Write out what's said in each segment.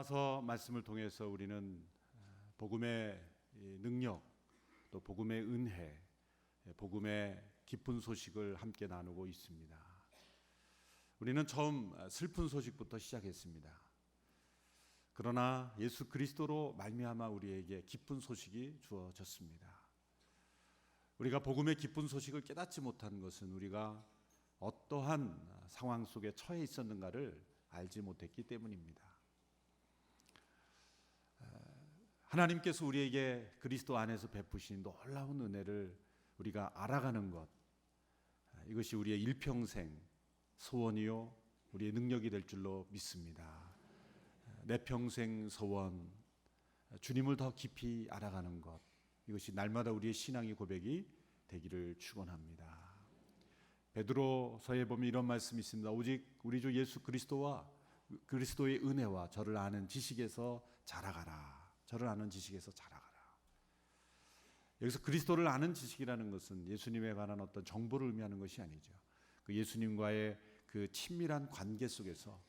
로마서 말씀을 통해서 우리는 복음의 능력, 또 복음의 은혜, 복음의 기쁜 소식을 함께 나누고 있습니다. 우리는 처음 슬픈 소식부터 시작했습니다. 그러나 예수 그리스도로 말미암아 우리에게 기쁜 소식이 주어졌습니다. 우리가 복음의 기쁜 소식을 깨닫지 못한 것은 우리가 어떠한 상황 속에 처해 있었는가를 알지 못했기 때문입니다. 하나님께서 우리에게 그리스도 안에서 베푸신 놀라운 은혜를 우리가 알아가는 것, 이것이 우리의 일평생 소원이요 우리의 능력이 될 줄로 믿습니다. 내 평생 소원, 주님을 더 깊이 알아가는 것, 이것이 날마다 우리의 신앙의 고백이 되기를 축원합니다. 베드로서에 보면 이런 말씀이 있습니다. 오직 우리 주 예수 그리스도와 그리스도의 은혜와 저를 아는 지식에서 자라가라. 저를 아는 지식에서 자라가라. 여기서 그리스도를 아는 지식이라는 것은 예수님에 관한 어떤 정보를 의미하는 것이 아니죠. 그 예수님과의 그 친밀한 관계 속에서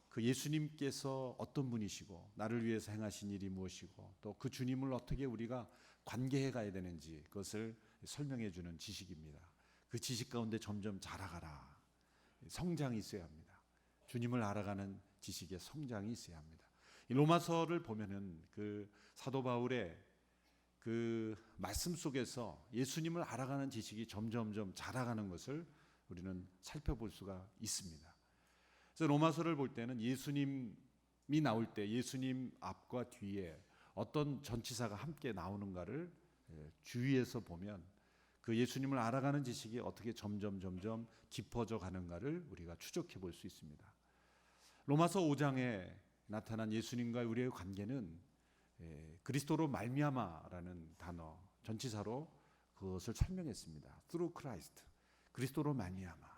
그 예수님께서 어떤 분이시고 나를 위해서 행하신 일이 무엇이고 또 그 주님을 어떻게 우리가 관계해 가야 되는지 그것을 설명해 주는 지식입니다. 그 지식 가운데 점점 자라가라. 성장이 있어야 합니다. 주님을 알아가는 지식의 성장이 있어야 합니다. 이 로마서를 보면은 그 사도 바울의 그 말씀 속에서 예수님을 알아가는 지식이 점점점 자라가는 것을 우리는 살펴볼 수가 있습니다. 그래서 로마서를 볼 때는 예수님이 나올 때 예수님 앞과 뒤에 어떤 전치사가 함께 나오는가를 주위에서 보면 그 예수님을 알아가는 지식이 어떻게 점점 깊어져 가는가를 우리가 추적해 볼 수 있습니다. 로마서 5장에 나타난 예수님과 우리의 관계는 그리스도로 말미암아라는 단어 전치사로 그것을 설명했습니다. Through Christ, 그리스도로 말미암아.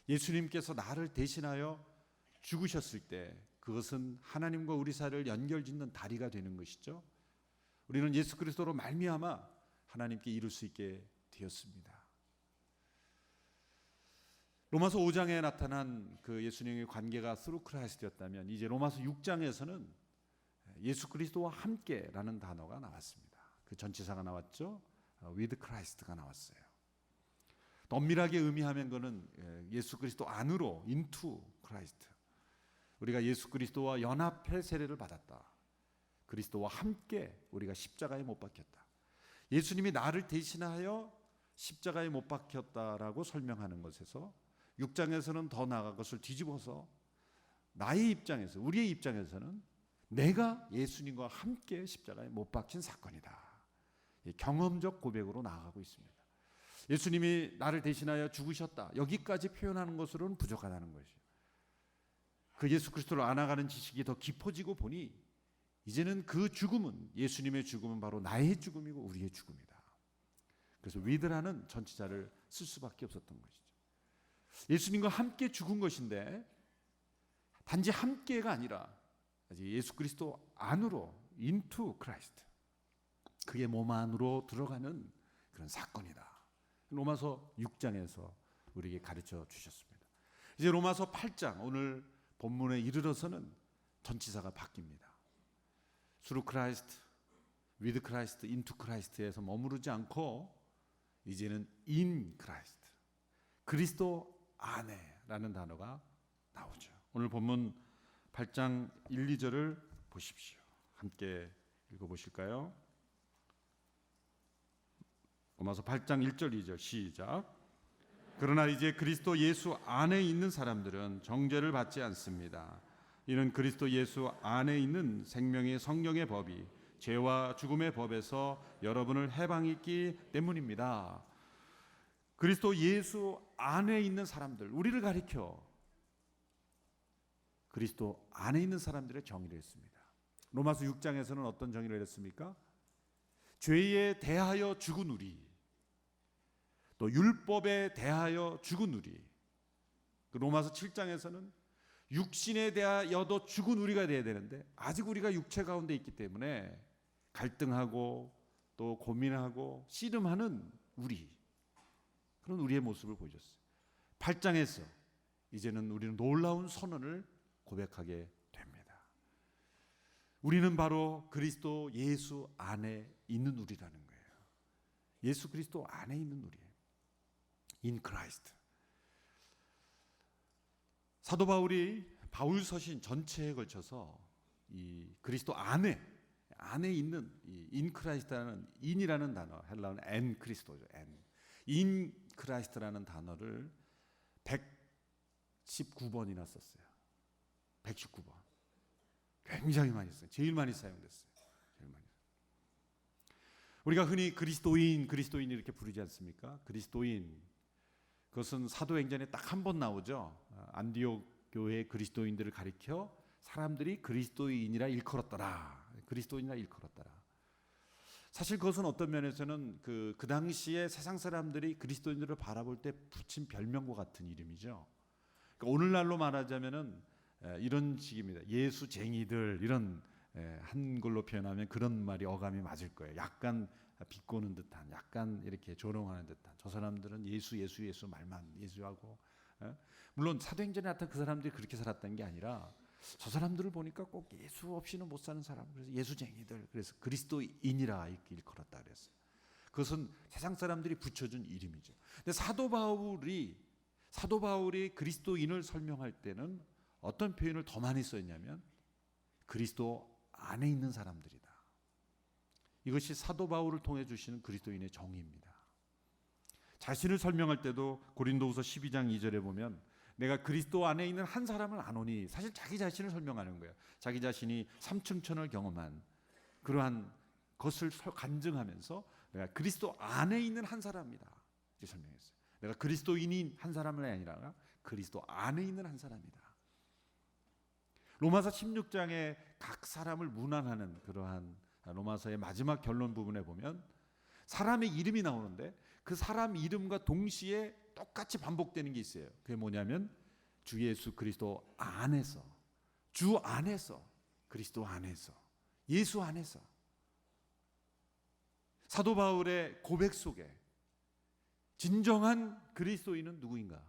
예수님께서 나를 대신하여 죽으셨을 때 그것은 하나님과 우리 사이를 연결짓는 다리가 되는 것이죠. 우리는 예수 그리스도로 말미암아 하나님께 이룰 수 있게 되었습니다. 로마서 5장에 나타난 그 예수님의 관계가 through Christ였다면 이제 로마서 6장에서는 예수 그리스도와 함께라는 단어가 나왔습니다. 그 전치사가 나왔죠. with Christ가 나왔어요. 더 엄밀하게 의미하면 그는 예수 그리스도 안으로 into Christ. 우리가 예수 그리스도와 연합해 세례를 받았다. 그리스도와 함께 우리가 십자가에 못 박혔다. 예수님이 나를 대신하여 십자가에 못 박혔다라고 설명하는 것에서 6장에서는 더 나아가 것을 뒤집어서 나의 입장에서 우리의 입장에서는 내가 예수님과 함께 십자가에 못 박힌 사건이다. 경험적 고백으로 나아가고 있습니다. 예수님이 나를 대신하여 죽으셨다. 여기까지 표현하는 것으로는 부족하다는 것이죠. 그 예수 그리스도를 알아가는 지식이 더 깊어지고 보니 이제는 그 죽음은 예수님의 죽음은 바로 나의 죽음이고 우리의 죽음이다. 그래서 with라는 전치사를 쓸 수밖에 없었던 것이죠. 예수님과 함께 죽은 것인데 단지 함께가 아니라 예수 그리스도 안으로 into Christ, 그의 몸 안으로 들어가는 그런 사건이다. 로마서 6장에서 우리에게 가르쳐 주셨습니다. 이제 로마서 8장 오늘 본문에 이르러서는 전치사가 바뀝니다. through Christ, with Christ, into Christ에서 머무르지 않고 이제는 in Christ, 그리스도 안에라는 단어가 나오죠. 오늘 본문 8장 1, 2절을 보십시오. 함께 읽어보실까요? 로마서 8장 1절 2절 시작. 그러나 이제 그리스도 예수 안에 있는 사람들은 정죄를 받지 않습니다. 이는 그리스도 예수 안에 있는 생명의 성령의 법이 죄와 죽음의 법에서 여러분을 해방했기 때문입니다. 그리스도 예수 안에 있는 사람들, 우리를 가리켜 그리스도 안에 있는 사람들의 정의를 했습니다. 로마서 6장에서는 어떤 정의를 했습니까? 죄에 대하여 죽은 우리, 또 율법에 대하여 죽은 우리. 로마서 7장에서는 육신에 대하여도 죽은 우리가 돼야 되는데 아직 우리가 육체 가운데 있기 때문에 갈등하고 또 고민하고 씨름하는 우리, 그런 우리의 모습을 보여줬어요. 8장에서 이제는 우리는 놀라운 선언을 고백하게 됩니다. 우리는 바로 그리스도 예수 안에 있는 우리라는 거예요. 예수 그리스도 안에 있는 우리예요. In Christ. 사도 바울이 바울 서신 전체에 걸쳐서 이 그리스도 안에 있는 이 in Christ라는 in이라는 단어, 헬라어는 en 크리스토죠. in Christ라는 단어를 119번이나 썼어요. 119번. 굉장히 많이 써요. 제일 많이 사용됐어요. 제일 많이. 우리가 흔히 그리스도인 이렇게 부르지 않습니까? 그리스도인. 그것은 사도행전에 딱 한 번 나오죠. 안디옥 교회의 그리스도인들을 가리켜 사람들이 그리스도인이라 일컬었더라. 그리스도인이라 일컬었더라. 사실 그것은 어떤 면에서는 그 당시에 세상 사람들이 그리스도인들을 바라볼 때 붙인 별명과 같은 이름이죠. 그러니까 오늘날로 말하자면은 이런 식입니다. 예수쟁이들, 이런 한글로 표현하면 그런 말이 어감이 맞을 거예요. 약간 비꼬는 듯한, 약간 이렇게 조롱하는 듯한. 저 사람들은 예수 말만 예수하고. 물론 사도행전에 나타난 그 사람들이 그렇게 살았다는 게 아니라 저 사람들을 보니까 꼭 예수 없이는 못 사는 사람, 그래서 예수쟁이들, 그래서 그리스도인이라 이렇게 일컬었다 그랬어요. 그것은 세상 사람들이 붙여준 이름이죠. 근데 사도 바울이 그리스도인을 설명할 때는 어떤 표현을 더 많이 썼냐면 그리스도 안에 있는 사람들이다. 이것이 사도 바울을 통해 주시는 그리스도인의 정의입니다. 자신을 설명할 때도 고린도후서 12장 2절에 보면 내가 그리스도 안에 있는 한 사람을 아노니, 사실 자기 자신을 설명하는 거예요. 자기 자신이 삼층천을 경험한 그러한 것을 간증하면서 내가 그리스도 안에 있는 한 사람이다 이렇게 설명했어요. 내가 그리스도인인 한 사람이 아니라 그리스도 안에 있는 한 사람이다. 로마서 16장에 각 사람을 문안하는 그러한 로마서의 마지막 결론 부분에 보면 사람의 이름이 나오는데 그 사람 이름과 동시에 똑같이 반복되는 게 있어요. 그게 뭐냐면 주 예수 그리스도 안에서, 주 안에서, 그리스도 안에서, 예수 안에서. 사도 바울의 고백 속에 진정한 그리스도인은 누구인가?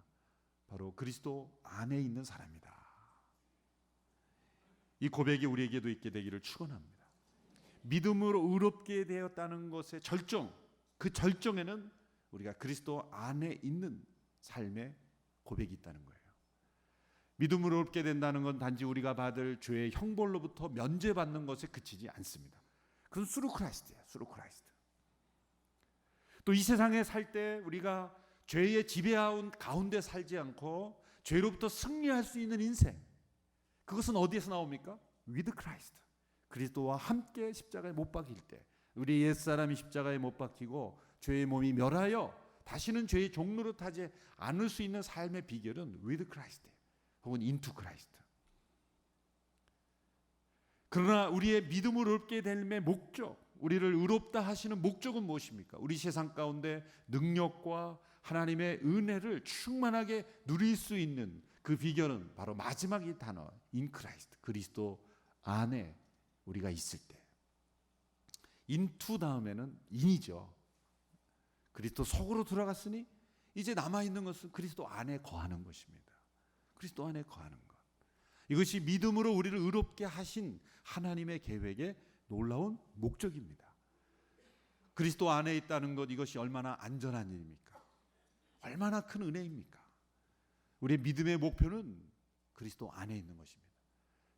바로 그리스도 안에 있는 사람이다. 이 고백이 우리에게도 있게 되기를 축원합니다. 믿음으로 의롭게 되었다는 것의 절정, 그 절정에는 우리가 그리스도 안에 있는 삶의 고백이 있다는 거예요. 믿음으로 의롭게 된다는 건 단지 우리가 받을 죄의 형벌로부터 면제받는 것에 그치지 않습니다. 그건 스루 크라이스트예요. 스루 크라이스트. 또 이 세상에 살 때 우리가 죄의 지배하운 가운데 살지 않고 죄로부터 승리할 수 있는 인생, 그것은 어디에서 나옵니까? With Christ. 그리스도와 함께 십자가에 못 박힐 때, 우리 옛사람이 십자가에 못 박히고 죄의 몸이 멸하여 다시는 죄의 종로로 타지 않을 수 있는 삶의 비결은 with Christ 혹은 into Christ. 그러나 우리의 믿음을 얻게 됨의 목적, 우리를 의롭다 하시는 목적은 무엇입니까? 우리 세상 가운데 능력과 하나님의 은혜를 충만하게 누릴 수 있는 그 비결은 바로 마지막 이 단어 in Christ, 그리스도 안에 우리가 있을 때. into 다음에는 in이죠. 그리스도 속으로 들어갔으니 이제 남아있는 것은 그리스도 안에 거하는 것입니다. 그리스도 안에 거하는 것. 이것이 믿음으로 우리를 의롭게 하신 하나님의 계획의 놀라운 목적입니다. 그리스도 안에 있다는 것, 이것이 얼마나 안전한 일입니까? 얼마나 큰 은혜입니까? 우리의 믿음의 목표는 그리스도 안에 있는 것입니다.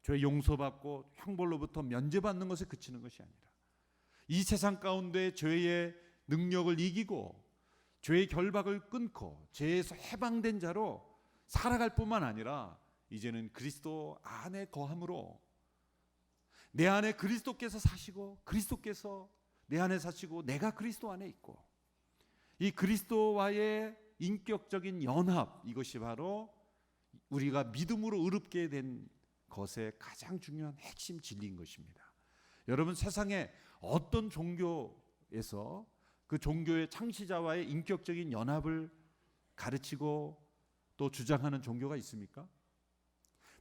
죄 용서받고 형벌로부터 면제받는 것에 그치는 것이 아니라 이 세상 가운데 죄의 능력을 이기고 죄의 결박을 끊고 죄에서 해방된 자로 살아갈 뿐만 아니라 이제는 그리스도 안에 거함으로 내 안에 그리스도께서 사시고 그리스도께서 내 안에 사시고 내가 그리스도 안에 있고 이 그리스도와의 인격적인 연합, 이것이 바로 우리가 믿음으로 의롭게 된 것의 가장 중요한 핵심 진리인 것입니다. 여러분, 세상에 어떤 종교에서 그 종교의 창시자와의 인격적인 연합을 가르치고 또 주장하는 종교가 있습니까?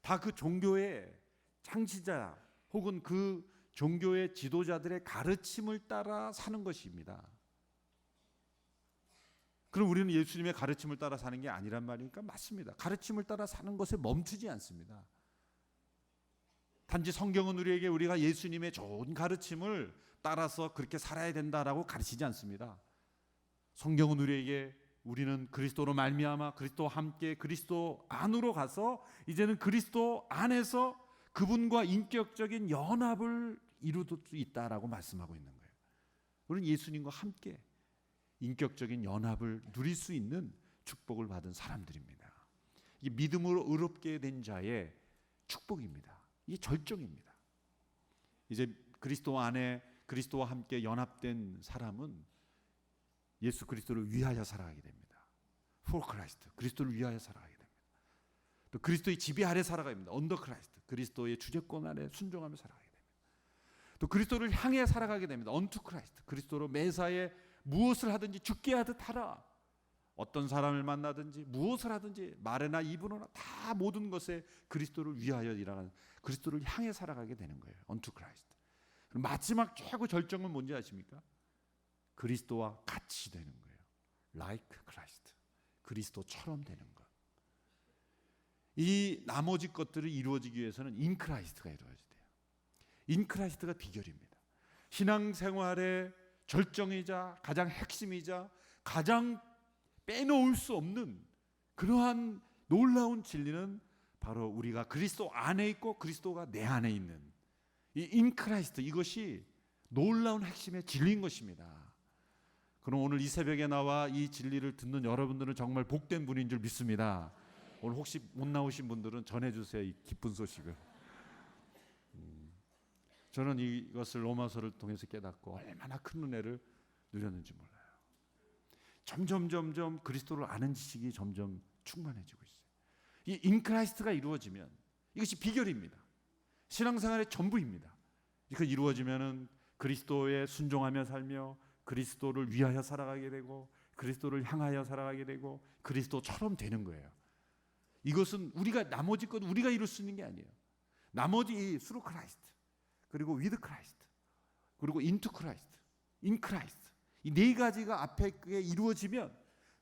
다 그 종교의 창시자 혹은 그 종교의 지도자들의 가르침을 따라 사는 것입니다. 그럼 우리는 예수님의 가르침을 따라 사는 게 아니란 말이니까 맞습니다. 가르침을 따라 사는 것에 멈추지 않습니다. 단지 성경은 우리가 예수님의 좋은 가르침을 따라서 그렇게 살아야 된다라고 가르치지 않습니다. 성경은 우리는 그리스도로 말미암아 그리스도와 함께 그리스도 안으로 가서 이제는 그리스도 안에서 그분과 인격적인 연합을 이룰 수 있다라고 말씀하고 있는 거예요. 우리는 예수님과 함께 인격적인 연합을 누릴 수 있는 축복을 받은 사람들입니다. 이 믿음으로 의롭게 된 자의 축복입니다. 이게 절정입니다. 이제 그리스도 안에 그리스도와 함께 연합된 사람은 예수 그리스도를 위하여 살아가게 됩니다. For Christ, 그리스도를 위하여 살아가게 됩니다. 또 그리스도의 지배 아래 살아가게 됩니다. Under Christ, 그리스도의 주재권 아래 순종하며 살아가게 됩니다. 또 그리스도를 향해 살아가게 됩니다. Unto Christ, 그리스도로 매사에 무엇을 하든지 죽게 하듯 하라. 어떤 사람을 만나든지 무엇을 하든지 말에나 입으로나 다 모든 것에 그리스도를 위하여 일하는, 그리스도를 향해 살아가게 되는 거예요. Unto Christ. 마지막 최고 절정은 뭔지 아십니까? 그리스도와 같이 되는 거예요. Like Christ. 그리스도처럼 되는 것. 이 나머지 것들을 이루어지기 위해서는 in Christ가 이루어져야 돼요. in Christ가 비결입니다. 신앙생활의 절정이자 가장 핵심이자 가장 빼놓을 수 없는 그러한 놀라운 진리는 바로 우리가 그리스도 안에 있고 그리스도가 내 안에 있는 이 in Christ, 이것이 놀라운 핵심의 진리인 것입니다. 그럼 오늘 이 새벽에 나와 이 진리를 듣는 여러분들은 정말 복된 분인 줄 믿습니다. 오늘 혹시 못 나오신 분들은 전해주세요, 이 기쁜 소식을. 저는 이것을 로마서를 통해서 깨닫고 얼마나 큰 은혜를 누렸는지 몰라요. 점점 그리스도를 아는 지식이 점점 충만해지고 있어요. 이 인크라이스트가 이루어지면 이것이 비결입니다. 신앙생활의 전부입니다. 이거 이루어지면은 그리스도에 순종하며 살며 그리스도를 위하여 살아가게 되고 그리스도를 향하여 살아가게 되고 그리스도처럼 되는 거예요. 이것은 우리가 나머지 것 우리가 이룰 수 있는 게 아니에요. 나머지 through Christ, 그리고 with Christ, 그리고 into Christ, in Christ, 이 네 가지가 앞에 그게 이루어지면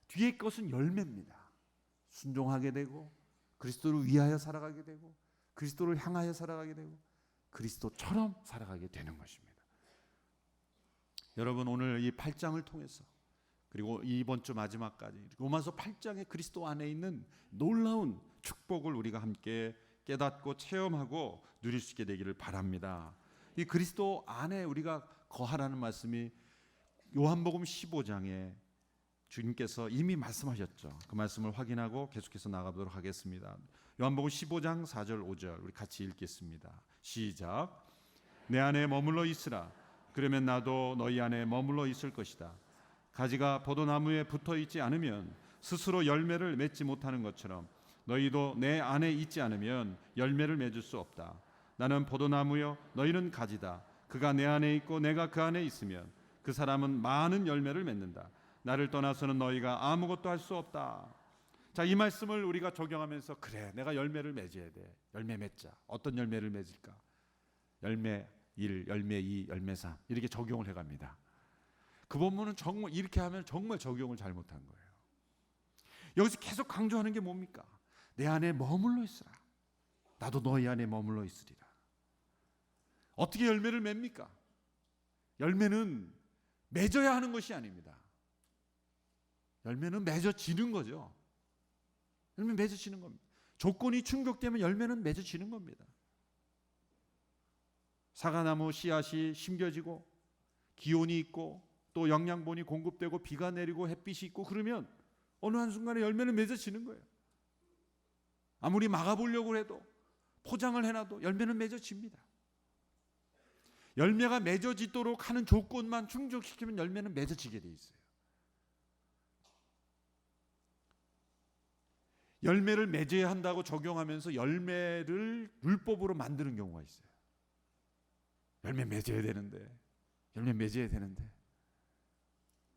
뒤에 것은 열매입니다. 순종하게 되고 그리스도를 위하여 살아가게 되고 그리스도를 향하여 살아가게 되고 그리스도처럼 살아가게 되는 것입니다. 여러분, 오늘 이 8장을 통해서 그리고 이번 주 마지막까지 로마서 8장의 그리스도 안에 있는 놀라운 축복을 우리가 함께 깨닫고 체험하고 누릴 수 있게 되기를 바랍니다. 이 그리스도 안에 우리가 거하라는 말씀이 요한복음 15장에 주님께서 이미 말씀하셨죠. 그 말씀을 확인하고 계속해서 나가보도록 하겠습니다. 요한복음 15장 4절 5절 우리 같이 읽겠습니다. 시작. 내 안에 머물러 있으라. 그러면 나도 너희 안에 머물러 있을 것이다. 가지가 포도나무에 붙어 있지 않으면 스스로 열매를 맺지 못하는 것처럼 너희도 내 안에 있지 않으면 열매를 맺을 수 없다. 나는 포도나무요 너희는 가지다. 그가 내 안에 있고 내가 그 안에 있으면 그 사람은 많은 열매를 맺는다. 나를 떠나서는 너희가 아무것도 할 수 없다. 자, 이 말씀을 우리가 적용하면서 그래, 내가 열매를 맺어야 돼. 열매 맺자. 어떤 열매를 맺을까? 열매 1, 열매 2, 열매 3 이렇게 적용을 해갑니다. 그 본문은 정말 이렇게 하면 정말 적용을 잘못한 거예요. 여기서 계속 강조하는 게 뭡니까? 내 안에 머물러 있으라. 나도 너희 안에 머물러 있으리라. 어떻게 열매를 맺습니까? 열매는 맺어야 하는 것이 아닙니다. 열매는 맺어지는 거죠. 열매는 맺어지는 겁니다. 조건이 충족되면 열매는 맺어지는 겁니다. 사과나무 씨앗이 심겨지고 기온이 있고 또 영양분이 공급되고 비가 내리고 햇빛이 있고 그러면 어느 한순간에 열매는 맺어지는 거예요. 아무리 막아보려고 해도 포장을 해놔도 열매는 맺어집니다. 열매가 맺어지도록 하는 조건만 충족시키면 열매는 맺어지게 돼 있어요. 열매를 맺어야 한다고 적용하면서 열매를 율법으로 만드는 경우가 있어요. 열매 맺어야 되는데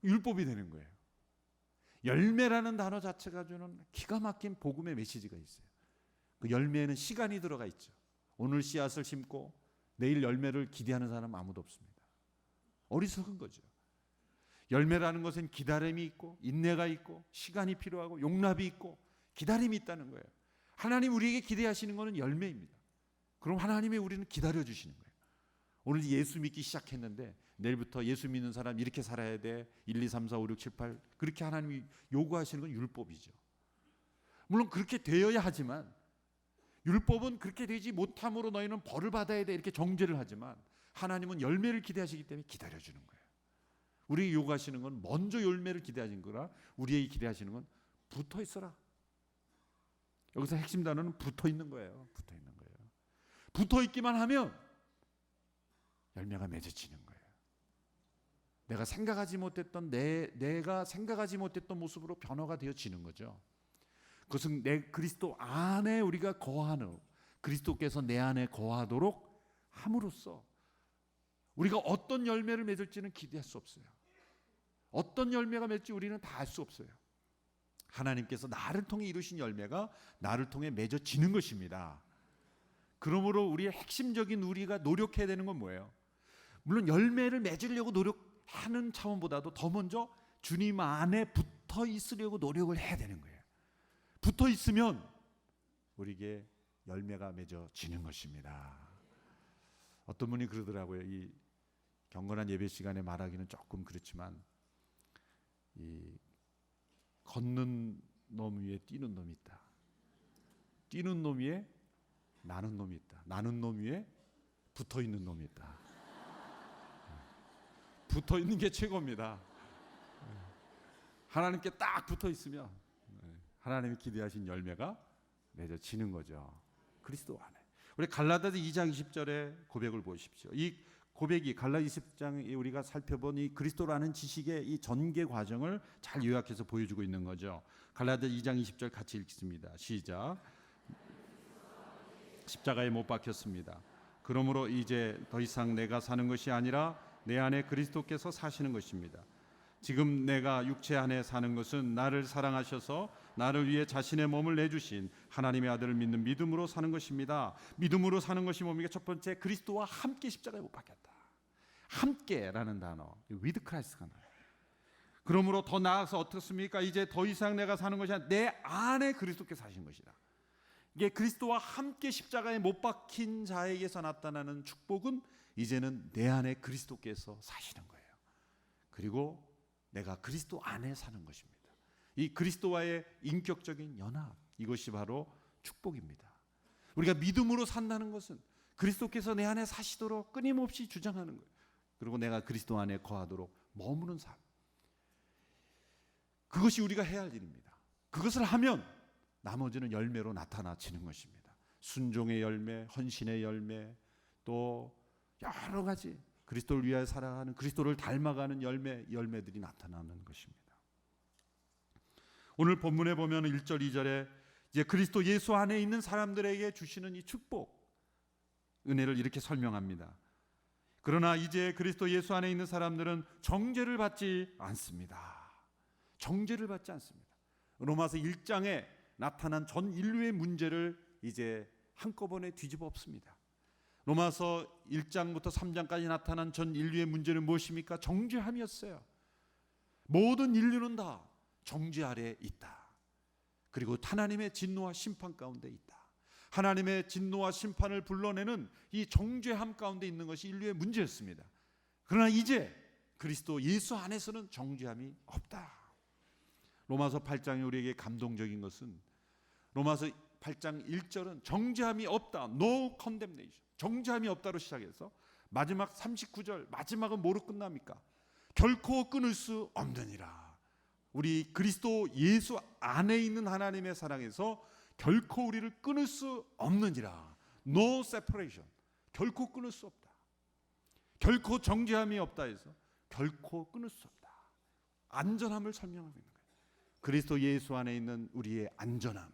율법이 되는 거예요. 열매라는 단어 자체가 주는 기가 막힌 복음의 메시지가 있어요. 그 열매에는 시간이 들어가 있죠. 오늘 씨앗을 심고 내일 열매를 기대하는 사람 아무도 없습니다. 어리석은 거죠. 열매라는 것은 기다림이 있고 인내가 있고 시간이 필요하고 용납이 있고 기다림이 있다는 거예요. 하나님 우리에게 기대하시는 것은 열매입니다. 그럼 하나님이 우리는 기다려주시는 거예요. 오늘 예수 믿기 시작했는데 내일부터 예수 믿는 사람 이렇게 살아야 돼. 1, 2, 3, 4, 5, 6, 7, 8 그렇게 하나님이 요구하시는 건 율법이죠. 물론 그렇게 되어야 하지만 율법은 그렇게 되지 못함으로 너희는 벌을 받아야 돼 이렇게 정죄를 하지만 하나님은 열매를 기대하시기 때문에 기다려주는 거예요. 우리에게 요구하시는 건 먼저 열매를 기대하시는 거라 우리에게 기대하시는 건 붙어 있어라. 여기서 핵심 단어는 붙어 있는 거예요. 붙어 있는 거예요. 붙어 있기만 하면 열매가 맺어지는 거예요. 내가 생각하지 못했던 내가 생각하지 못했던 모습으로 변화가 되어지는 거죠. 그것은 내 그리스도 안에 우리가 거하는 그리스도께서 내 안에 거하도록 함으로써 우리가 어떤 열매를 맺을지는 기대할 수 없어요. 어떤 열매가 맺을지 우리는 다 알 수 없어요. 하나님께서 나를 통해 이루신 열매가 나를 통해 맺어지는 것입니다. 그러므로 우리의 핵심적인 우리가 노력해야 되는 건 뭐예요? 물론 열매를 맺으려고 노력하는 차원보다도 더 먼저 주님 안에 붙어 있으려고 노력을 해야 되는 거예요. 붙어 있으면 우리에게 열매가 맺어지는 것입니다. 어떤 분이 그러더라고요. 이 경건한 예배 시간에 말하기는 조금 그렇지만 이 걷는 놈 위에 뛰는 놈이 있다. 뛰는 놈 위에 나는 놈이 있다. 나는 놈 위에 붙어 있는 놈이 있다. 붙어 있는 게 최고입니다. 하나님께 딱 붙어 있으면 하나님이 기대하신 열매가 맺어지는 거죠. 그리스도 안에. 우리 갈라디아서 2장 20절의 고백을 보십시오. 이 고백이 갈라디아서 20장에 우리가 살펴본 이 그리스도라는 지식의 이 전개 과정을 잘 요약해서 보여주고 있는 거죠. 갈라디아서 2장 20절 같이 읽습니다. 시작. 십자가에 못 박혔습니다. 그러므로 이제 더 이상 내가 사는 것이 아니라 내 안에 그리스도께서 사시는 것입니다. 지금 내가 육체 안에 사는 것은 나를 사랑하셔서 나를 위해 자신의 몸을 내주신 하나님의 아들을 믿는 믿음으로 사는 것입니다. 믿음으로 사는 것이 뭡니까? 첫 번째, 그리스도와 함께 십자가에 못 박혔다. 함께라는 단어, with Christ가 나와요. 그러므로 더 나아가서 어떻습니까? 이제 더 이상 내가 사는 것이 아니라 내 안에 그리스도께서 사신 것이다. 이게 그리스도와 함께 십자가에 못 박힌 자에게서 나타나는 축복은 이제는 내 안에 그리스도께서 사시는 거예요. 그리고 내가 그리스도 안에 사는 것입니다. 이 그리스도와의 인격적인 연합, 이것이 바로 축복입니다. 우리가 믿음으로 산다는 것은 그리스도께서 내 안에 사시도록 끊임없이 주장하는 거예요. 그리고 내가 그리스도 안에 거하도록 머무는 삶, 그것이 우리가 해야 할 일입니다. 그것을 하면 나머지는 열매로 나타나지는 것입니다. 순종의 열매, 헌신의 열매, 또 여러 가지 그리스도를 위하여 살아가는, 그리스도를 닮아가는 열매들이 나타나는 것입니다. 오늘 본문에 보면 1절 2절에 이제 그리스도 예수 안에 있는 사람들에게 주시는 이 축복, 은혜를 이렇게 설명합니다. 그러나 이제 그리스도 예수 안에 있는 사람들은 정죄를 받지 않습니다. 정죄를 받지 않습니다. 로마서 1장에 나타난 전 인류의 문제를 이제 한꺼번에 뒤집어 엎습니다. 로마서 1장부터 3장까지 나타난 전 인류의 문제는 무엇입니까? 정죄함이었어요. 모든 인류는 다 정죄 아래에 있다. 그리고 하나님의 진노와 심판 가운데 있다. 하나님의 진노와 심판을 불러내는 이 정죄함 가운데 있는 것이 인류의 문제였습니다. 그러나 이제 그리스도 예수 안에서는 정죄함이 없다. 로마서 8장이 우리에게 감동적인 것은 로마서 8장 1절은 정죄함이 없다. No condemnation. 정죄함이 없다로 시작해서 마지막 39절, 마지막은 뭐로 끝납니까? 결코 끊을 수 없느니라. 우리 그리스도 예수 안에 있는 하나님의 사랑에서 결코 우리를 끊을 수 없느니라. No separation. 결코 끊을 수 없다. 결코 정죄함이 없다 해서 결코 끊을 수 없다. 안전함을 설명하고 있는 거예요. 그리스도 예수 안에 있는 우리의 안전함,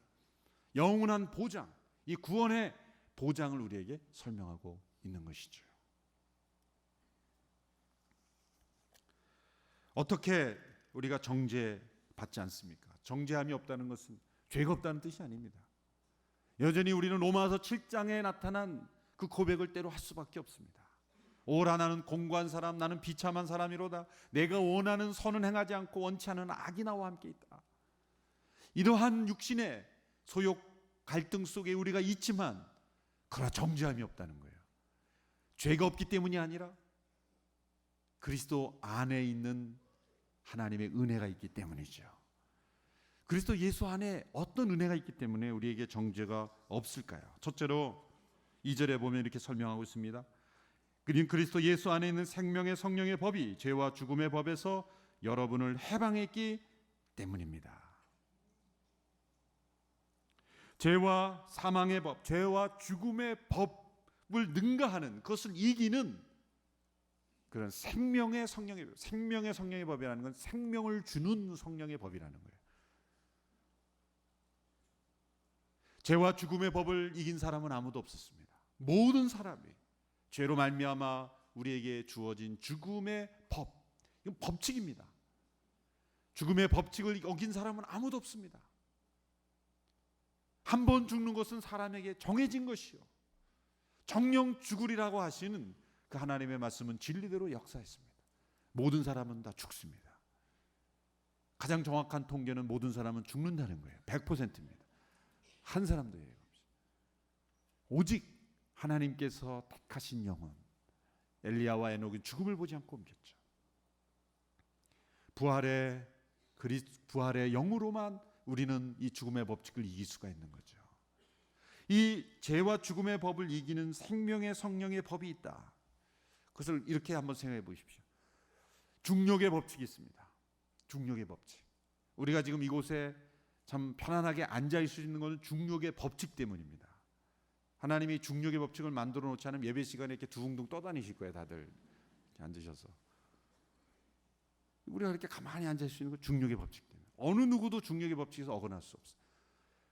영원한 보장, 이 구원의 보장을 우리에게 설명하고 있는 것이죠. 어떻게 우리가 정죄받지 않습니까? 정죄함이 없다는 것은 죄가 없다는 뜻이 아닙니다. 여전히 우리는 로마서 7장에 나타난 그 고백을 때로 할 수밖에 없습니다. 오라 나는 공고한 사람, 나는 비참한 사람이로다. 내가 원하는 선은 행하지 않고 원치 않은 악이 나와 함께 있다. 이러한 육신의 소욕 갈등 속에 우리가 있지만 그러나 정죄함이 없다는 거예요. 죄가 없기 때문이 아니라 그리스도 안에 있는 하나님의 은혜가 있기 때문이죠. 그리스도 예수 안에 어떤 은혜가 있기 때문에 우리에게 정죄가 없을까요? 첫째로 2절에 보면 이렇게 설명하고 있습니다. 그리스도 예수 안에 있는 생명의 성령의 법이 죄와 죽음의 법에서 여러분을 해방했기 때문입니다. 죄와 사망의 법, 죄와 죽음의 법을 능가하는, 그것을 이기는 그런 생명의 성령의 법이라는 건 생명을 주는 성령의 법이라는 거예요. 죄와 죽음의 법을 이긴 사람은 아무도 없었습니다. 모든 사람이 죄로 말미암아 우리에게 주어진 죽음의 법, 이건 법칙입니다. 죽음의 법칙을 어긴 사람은 아무도 없습니다. 한 번 죽는 것은 사람에게 정해진 것이요, 정령 죽으리라고 하시는 그 하나님의 말씀은 진리대로 역사했습니다. 모든 사람은 다 죽습니다. 가장 정확한 통계는 모든 사람은 죽는다는 거예요. 100%입니다. 한 사람도 예외가 없어요. 오직 하나님께서 택하신 영혼 엘리야와 에녹은 죽음을 보지 않고 옮겼죠. 부활의 영으로만 우리는 이 죽음의 법칙을 이길 수가 있는 거죠. 이 죄와 죽음의 법을 이기는 생명의 성령의 법이 있다. 그것을 이렇게 한번 생각해 보십시오. 중력의 법칙이 있습니다. 중력의 법칙. 우리가 지금 이곳에 참 편안하게 앉아 있을 수 있는 것은 중력의 법칙 때문입니다. 하나님이 중력의 법칙을 만들어 놓지 않으면 예배 시간에 이렇게 두둥둥 떠다니실 거예요. 다들 이렇게 앉으셔서. 우리가 이렇게 가만히 앉아 있을 수 있는 건 중력의 법칙 때문에. 어느 누구도 중력의 법칙에서 어긋날 수 없어요.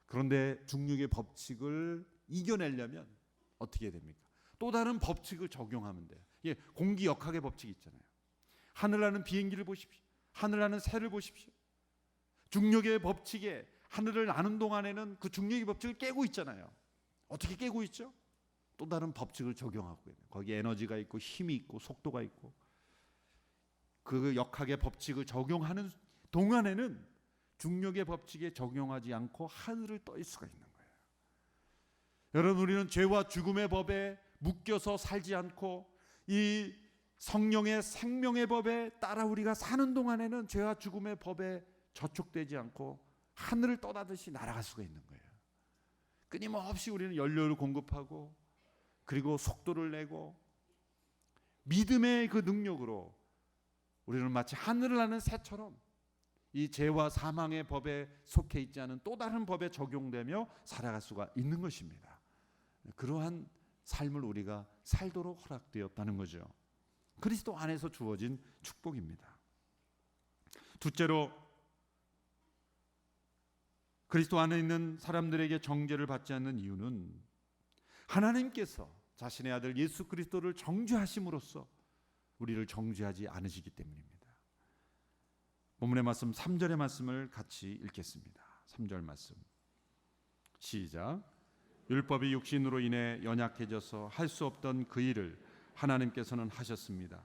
그런데 중력의 법칙을 이겨내려면 어떻게 해야 됩니까? 또 다른 법칙을 적용하면 돼요. 예, 공기 역학의 법칙이 있잖아요. 하늘 나는 비행기를 보십시오. 하늘 나는 새를 보십시오. 중력의 법칙에 하늘을 나는 동안에는 그 중력의 법칙을 깨고 있잖아요. 어떻게 깨고 있죠? 또 다른 법칙을 적용하고 있는. 거기에 에너지가 있고 힘이 있고 속도가 있고 그 역학의 법칙을 적용하는 동안에는 중력의 법칙에 적용하지 않고 하늘을 떠 있을 수가 있는 거예요. 여러분, 우리는 죄와 죽음의 법에 묶여서 살지 않고 이 성령의 생명의 법에 따라 우리가 사는 동안에는 죄와 죽음의 법에 저촉되지 않고 하늘을 떠나듯이 날아갈 수가 있는 거예요. 끊임없이 우리는 연료를 공급하고 그리고 속도를 내고 믿음의 그 능력으로 우리는 마치 하늘을 나는 새처럼 이 죄와 사망의 법에 속해 있지 않은 또 다른 법에 적용되며 살아갈 수가 있는 것입니다. 그러한 삶을 우리가 살도록 허락되었다는 거죠. 그리스도 안에서 주어진 축복입니다. 둘째로, 그리스도 안에 있는 사람들에게 정죄를 받지 않는 이유는 하나님께서 자신의 아들 예수 그리스도를 정죄하심으로써 우리를 정죄하지 않으시기 때문입니다. 본문의 말씀 3절의 말씀을 같이 읽겠습니다. 3절 말씀 시작. 율법이 육신으로 인해 연약해져서 할 수 없던 그 일을 하나님께서는 하셨습니다.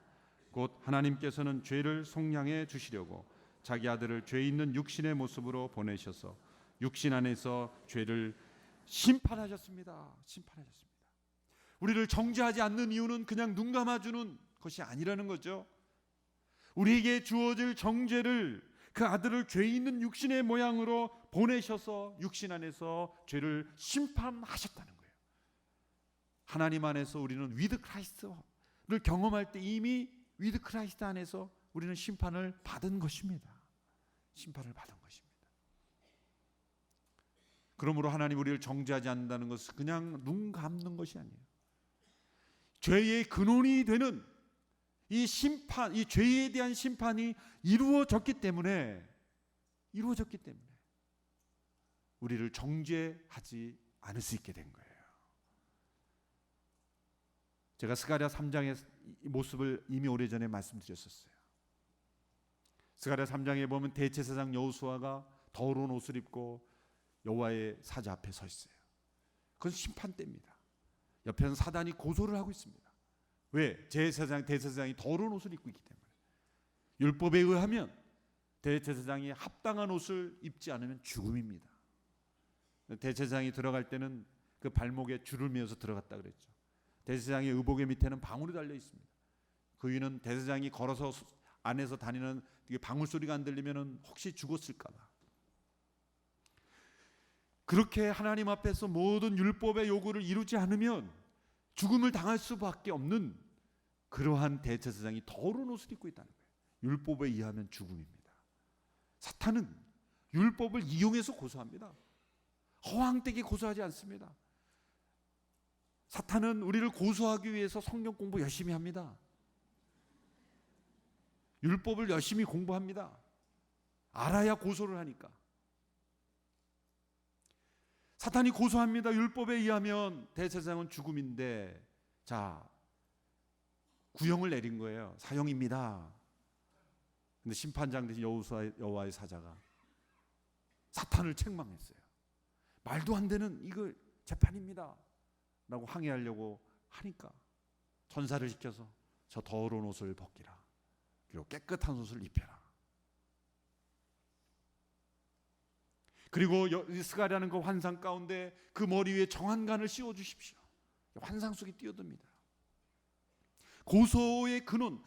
곧 하나님께서는 죄를 속량해 주시려고 자기 아들을 죄 있는 육신의 모습으로 보내셔서 육신 안에서 죄를 심판하셨습니다. 심판하셨습니다. 우리를 정죄하지 않는 이유는 그냥 눈 감아주는 것이 아니라는 거죠. 우리에게 주어질 정죄를 그 아들을 죄 있는 육신의 모양으로 보내셔서 육신 안에서 죄를 심판하셨다는 거예요. 하나님 안에서 우리는 위드 크라이스트를 경험할 때 이미 위드 크라이스트 안에서 우리는 심판을 받은 것입니다. 심판을 받은 것입니다. 그러므로 하나님 우리를 정죄하지 않는다는 것은 그냥 눈 감는 것이 아니에요. 죄의 근원이 되는 이 심판, 이 죄에 대한 심판이 이루어졌기 때문에 우리를 정죄하지 않을 수 있게 된 거예요. 제가 스가랴 3장의 모습을 이미 오래전에 말씀드렸었어요. 스가랴 3장에 보면 대제사장 여호수아가 더러운 옷을 입고 여호와의 사자 앞에 서 있어요. 그건 심판 때입니다. 옆에는 사단이 고소를 하고 있습니다. 왜? 대제사장이 더러운 옷을 입고 있기 때문에. 율법에 의하면 대제사장이 합당한 옷을 입지 않으면 죽음입니다. 대제사장이 들어갈 때는 그 발목에 줄을 메어서 들어갔다 그랬죠. 대제사장의 의복의 밑에는 방울이 달려 있습니다. 그 이유는 대제사장이 걸어서 안에서 다니는 방울 소리가 안 들리면 혹시 죽었을까 봐. 그렇게 하나님 앞에서 모든 율법의 요구를 이루지 않으면 죽음을 당할 수밖에 없는 그러한 대제사장이 더러운 옷을 입고 있다는 거예요. 율법에 의하면 죽음입니다. 사탄은 율법을 이용해서 고소합니다. 허황되게 고소하지 않습니다. 사탄은 우리를 고소하기 위해서 성경 공부 열심히 합니다. 율법을 열심히 공부합니다. 알아야 고소를 하니까. 사탄이 고소합니다. 율법에 의하면 대제사장은 죽음인데, 자, 구형을 내린 거예요. 사형입니다. 근데 심판장 대신 여호와의 사자가 사탄을 책망했어요. 말도 안 되는 이거 재판입니다 라고 항의하려고 하니까 천사를 시켜서 저 더러운 옷을 벗기라, 그리고 깨끗한 옷을 입혀라. 그리고 스가랴는 그 환상 가운데 그 머리 위에 정한간을 씌워 주십시오. 환상 속에 뛰어듭니다. 고소의 근원,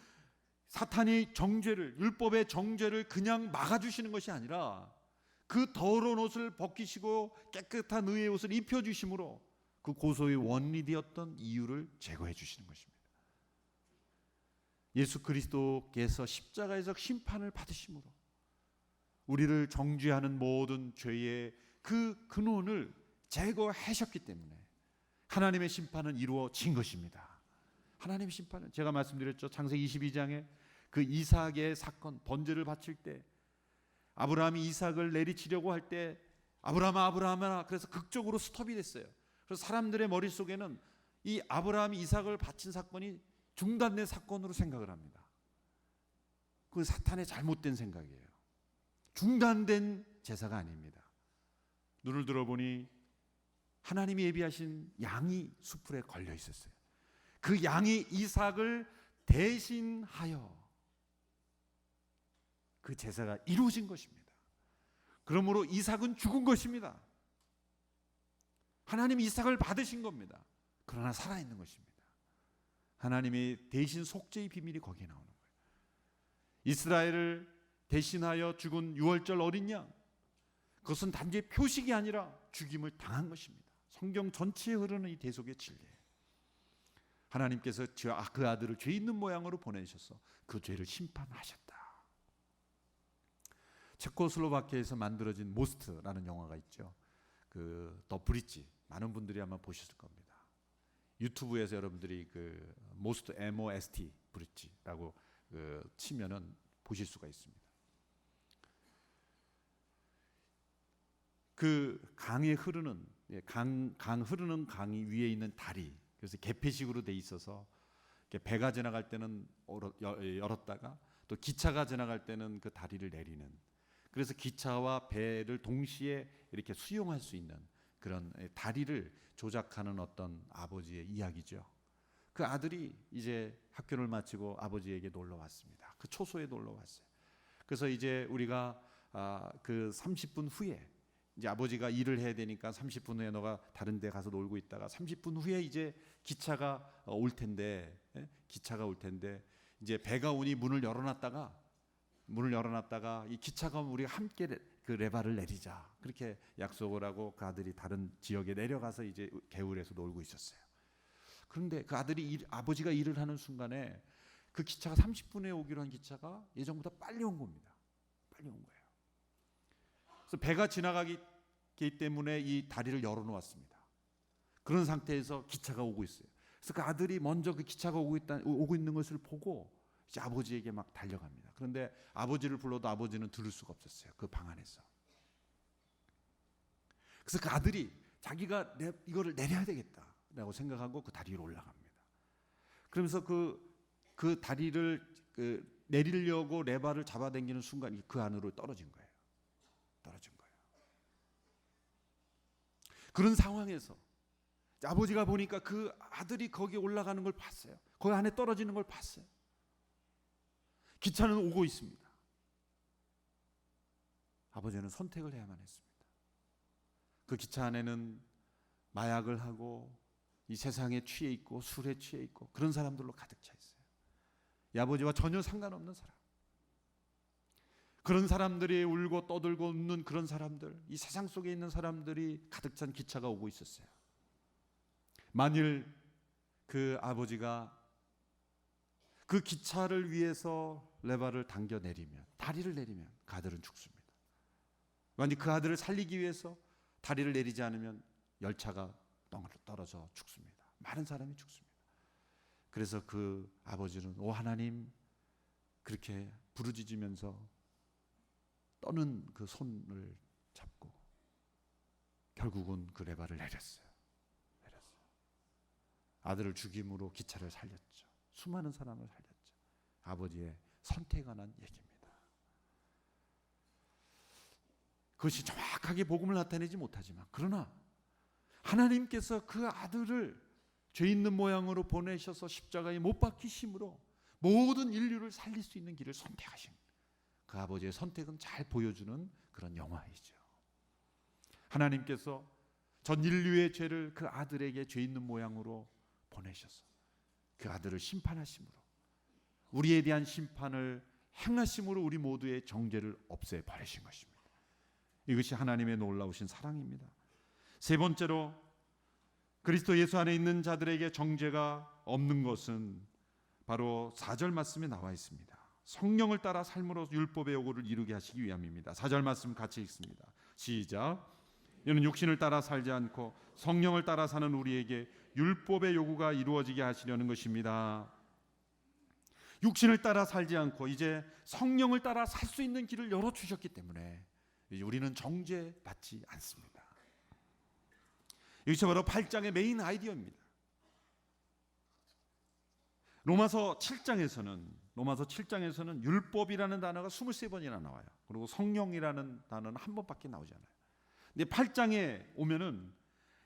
사탄이 정죄를, 율법의 정죄를 그냥 막아주시는 것이 아니라 그 더러운 옷을 벗기시고 깨끗한 의의 옷을 입혀주심으로 그 고소의 원인이 되었던 이유를 제거해 주시는 것입니다. 예수 그리스도께서 십자가에서 심판을 받으심으로 우리를 정죄하는 모든 죄의 그 근원을 제거하셨기 때문에 하나님의 심판은 이루어진 것입니다. 하나님의 심판은, 제가 말씀드렸죠. 창세기 22장에 그 이삭의 사건, 번제를 바칠 때 아브라함이 이삭을 내리치려고 할 때 아브라함아 그래서 극적으로 스톱이 됐어요. 그래서 사람들의 머릿속에는 이 아브라함이 이삭을 바친 사건이 중단된 사건으로 생각을 합니다. 그 사탄의 잘못된 생각이에요. 중단된 제사가 아닙니다. 눈을 들어보니 하나님이 예비하신 양이 수풀에 걸려 있었어요. 그 양이 이삭을 대신하여 그 제사가 이루어진 것입니다. 그러므로 이삭은 죽은 것입니다. 하나님이 이삭을 받으신 겁니다. 그러나 살아있는 것입니다. 하나님의 대신 속죄의 비밀이 거기에 나오는 거예요. 이스라엘을 대신하여 죽은 유월절 어린 양, 그것은 단지 표식이 아니라 죽임을 당한 것입니다. 성경 전체에 흐르는 이 대속의 진리예요. 하나님께서 그 아들을 죄 있는 모양으로 보내셔서 그 죄를 심판하셨다. 체코슬로바키아에서 만들어진 모스트라는 영화가 있죠. 그 더 브릿지, 많은 분들이 아마 보셨을 겁니다. 유튜브에서 여러분들이 그 모스트 MOST 브릿지라고 치면은 보실 수가 있습니다. 그 강에 흐르는 강 흐르는 강이 위에 있는 다리, 그래서 개폐식으로 돼 있어서 배가 지나갈 때는 열었다가 또 기차가 지나갈 때는 그 다리를 내리는, 그래서 기차와 배를 동시에 이렇게 수용할 수 있는 그런 다리를 조작하는 어떤 아버지의 이야기죠. 그 아들이 이제 학교를 마치고 아버지에게 놀러 왔습니다. 그 초소에 놀러 왔어요. 그래서 이제 우리가 그 30분 후에 이제 아버지가 일을 해야 되니까 30분 후에 너가 다른 데 가서 놀고 있다가 30분 후에 이제 기차가 올 텐데, 이제 배가 오니 문을 열어놨다가 이 기차가 오면 우리가 함께 그 레바를 내리자, 그렇게 약속을 하고 그 아들이 다른 지역에 내려가서 이제 개울에서 놀고 있었어요. 그런데 그 아버지가 일을 하는 순간에 그 기차가 30분에 오기로 한 기차가 예정보다 빨리 온 겁니다. 빨리 온 거예요. 그래서 배가 지나가기 때문에 이 다리를 열어놓았습니다. 그런 상태에서 기차가 오고 있어요. 그래서 그 아들이 먼저 그 기차가 오고 있는 것을 보고 이제 아버지에게 막 달려갑니다. 그런데 아버지를 불러도 아버지는 들을 수가 없었어요. 그 방 안에서. 그래서 그 아들이 자기가 이거를 내려야 되겠다라고 생각하고 그 다리 위로 올라갑니다. 그러면서 그 다리를 내리려고 레바를 잡아당기는 순간 그 안으로 떨어진 거예요. 떨어진 거예요. 그런 상황에서 아버지가 보니까 그 아들이 거기 올라가는 걸 봤어요. 거기 안에 떨어지는 걸 봤어요. 기차는 오고 있습니다. 아버지는 선택을 해야만 했습니다. 그 기차 안에는 마약을 하고 이 세상에 취해 있고 술에 취해 있고 그런 사람들로 가득 차 있어요. 이 아버지와 전혀 상관없는 사람. 그런 사람들이 울고 떠들고 웃는 그런 사람들, 이 세상 속에 있는 사람들이 가득 찬 기차가 오고 있었어요. 만일 그 아버지가 그 기차를 위해서 레바를 당겨 내리면, 다리를 내리면 그 아들은 죽습니다. 만약 그 아들을 살리기 위해서 다리를 내리지 않으면 열차가 떨어져 죽습니다. 많은 사람이 죽습니다. 그래서 그 아버지는 오 하나님 그렇게 부르짖으면서 떠는 그 손을 잡고 결국은 그 레바를 내렸어요. 아들을 죽임으로 기차를 살렸죠. 수많은 사람을 살렸죠. 아버지의 선택에 관한 얘기입니다. 그것이 정확하게 복음을 나타내지 못하지만 그러나 하나님께서 그 아들을 죄 있는 모양으로 보내셔서 십자가에 못 박히심으로 모든 인류를 살릴 수 있는 길을 선택하신 그 아버지의 선택은 잘 보여주는 그런 영화이죠. 하나님께서 전 인류의 죄를 그 아들에게 죄 있는 모양으로 보내셔서 그 아들을 심판하심으로 우리에 대한 심판을 행하심으로 우리 모두의 정죄를 없애버리신 것입니다. 이것이 하나님의 놀라우신 사랑입니다. 세 번째로 그리스도 예수 안에 있는 자들에게 정죄가 없는 것은 바로 4절 말씀에 나와 있습니다. 성령을 따라 삶으로 율법의 요구를 이루게 하시기 위함입니다. 4절 말씀 같이 읽습니다. 시작. 이는 육신을 따라 살지 않고 성령을 따라 사는 우리에게 율법의 요구가 이루어지게 하시려는 것입니다. 육신을 따라 살지 않고 이제 성령을 따라 살 수 있는 길을 열어주셨기 때문에 우리는 정죄받지 않습니다. 이것이 바로 8장의 메인 아이디어입니다. 로마서 7장에서는 율법이라는 단어가 23번이나 나와요. 그리고 성령이라는 단어는 한 번밖에 나오지 않아요. 근데 8장에 오면은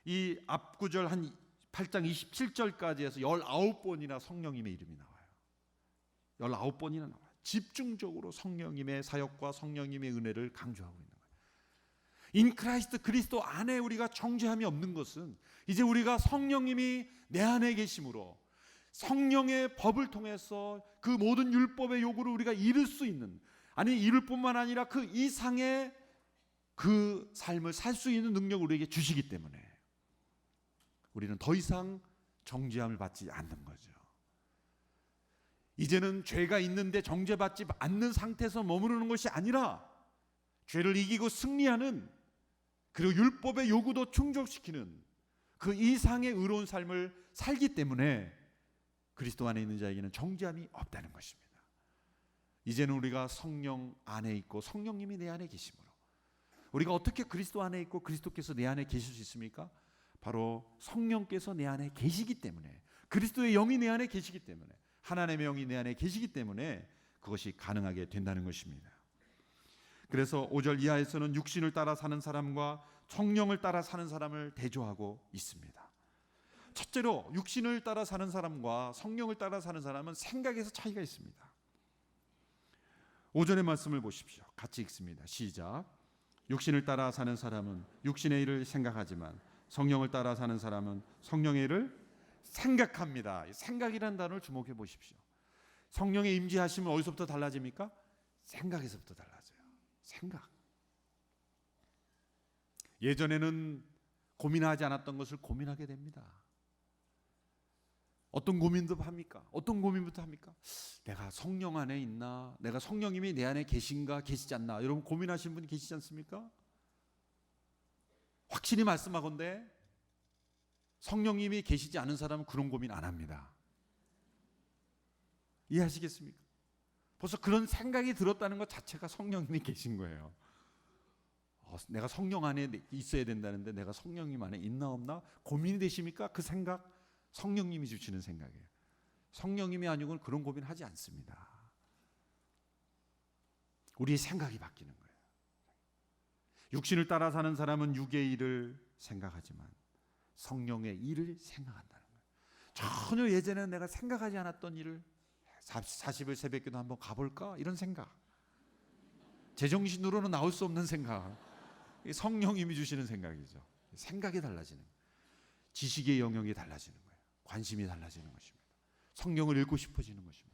이 앞구절 한 8장 27절까지 해서 19번이나 성령님의 이름이 나와요. 19번이나 나와요. 집중적으로 성령님의 사역과 성령님의 은혜를 강조하고 있는 거예요. 인 크라이스트 그리스도 안에 우리가 정죄함이 없는 것은 이제 우리가 성령님이 내 안에 계심으로 성령의 법을 통해서 그 모든 율법의 요구를 우리가 이룰 수 있는, 아니 이룰 뿐만 아니라 그 이상의 그 삶을 살 수 있는 능력을 우리에게 주시기 때문에 우리는 더 이상 정죄함을 받지 않는 거죠. 이제는 죄가 있는데 정죄받지 않는 상태에서 머무르는 것이 아니라 죄를 이기고 승리하는, 그리고 율법의 요구도 충족시키는 그 이상의 의로운 삶을 살기 때문에 그리스도 안에 있는 자에게는 정죄함이 없다는 것입니다. 이제는 우리가 성령 안에 있고 성령님이 내 안에 계심으로 우리가 어떻게 그리스도 안에 있고 그리스도께서 내 안에 계실 수 있습니까? 바로 성령께서 내 안에 계시기 때문에, 그리스도의 영이 내 안에 계시기 때문에, 하나님의 영이 내 안에 계시기 때문에 그것이 가능하게 된다는 것입니다. 그래서 5절 이하에서는 육신을 따라 사는 사람과 성령을 따라 사는 사람을 대조하고 있습니다. 첫째로 육신을 따라 사는 사람과 성령을 따라 사는 사람은 생각에서 차이가 있습니다. 5절의 말씀을 보십시오. 같이 읽습니다. 시작. 육신을 따라 사는 사람은 육신의 일을 생각하지만 성령을 따라 사는 사람은 성령의 일을 생각합니다. 생각이라는 단어를 주목해 보십시오. 성령의 임재하심은 어디서부터 달라집니까? 생각에서부터 달라져요. 생각. 예전에는 고민하지 않았던 것을 고민하게 됩니다. 어떤 고민도 합니까? 어떤 고민부터 합니까? 내가 성령 안에 있나? 내가 성령님이 내 안에 계신가 계시지 않나? 여러분 고민하시는 분이 계시지 않습니까? 확실히 말씀하건대 성령님이 계시지 않은 사람은 그런 고민 안 합니다. 이해하시겠습니까? 벌써 그런 생각이 들었다는 것 자체가 성령님이 계신 거예요. 내가 성령 안에 있어야 된다는데 내가 성령님 안에 있나 없나 고민이 되십니까? 그 생각 성령님이 주시는 생각이에요. 성령님이 아니고는 그런 고민하지 않습니다. 우리의 생각이 바뀌는 거예요. 육신을 따라 사는 사람은 육의 일을 생각하지만 성령의 일을 생각한다는 거예요. 전혀 예전에는 내가 생각하지 않았던 일을 40일 새벽기도 한번 가볼까? 이런 생각. 제정신으로는 나올 수 없는 생각. 성령님이 주시는 생각이죠. 생각이 달라지는 거예요. 지식의 영역이 달라지는 거예요. 관심이 달라지는 것입니다. 성경을 읽고 싶어지는 것입니다.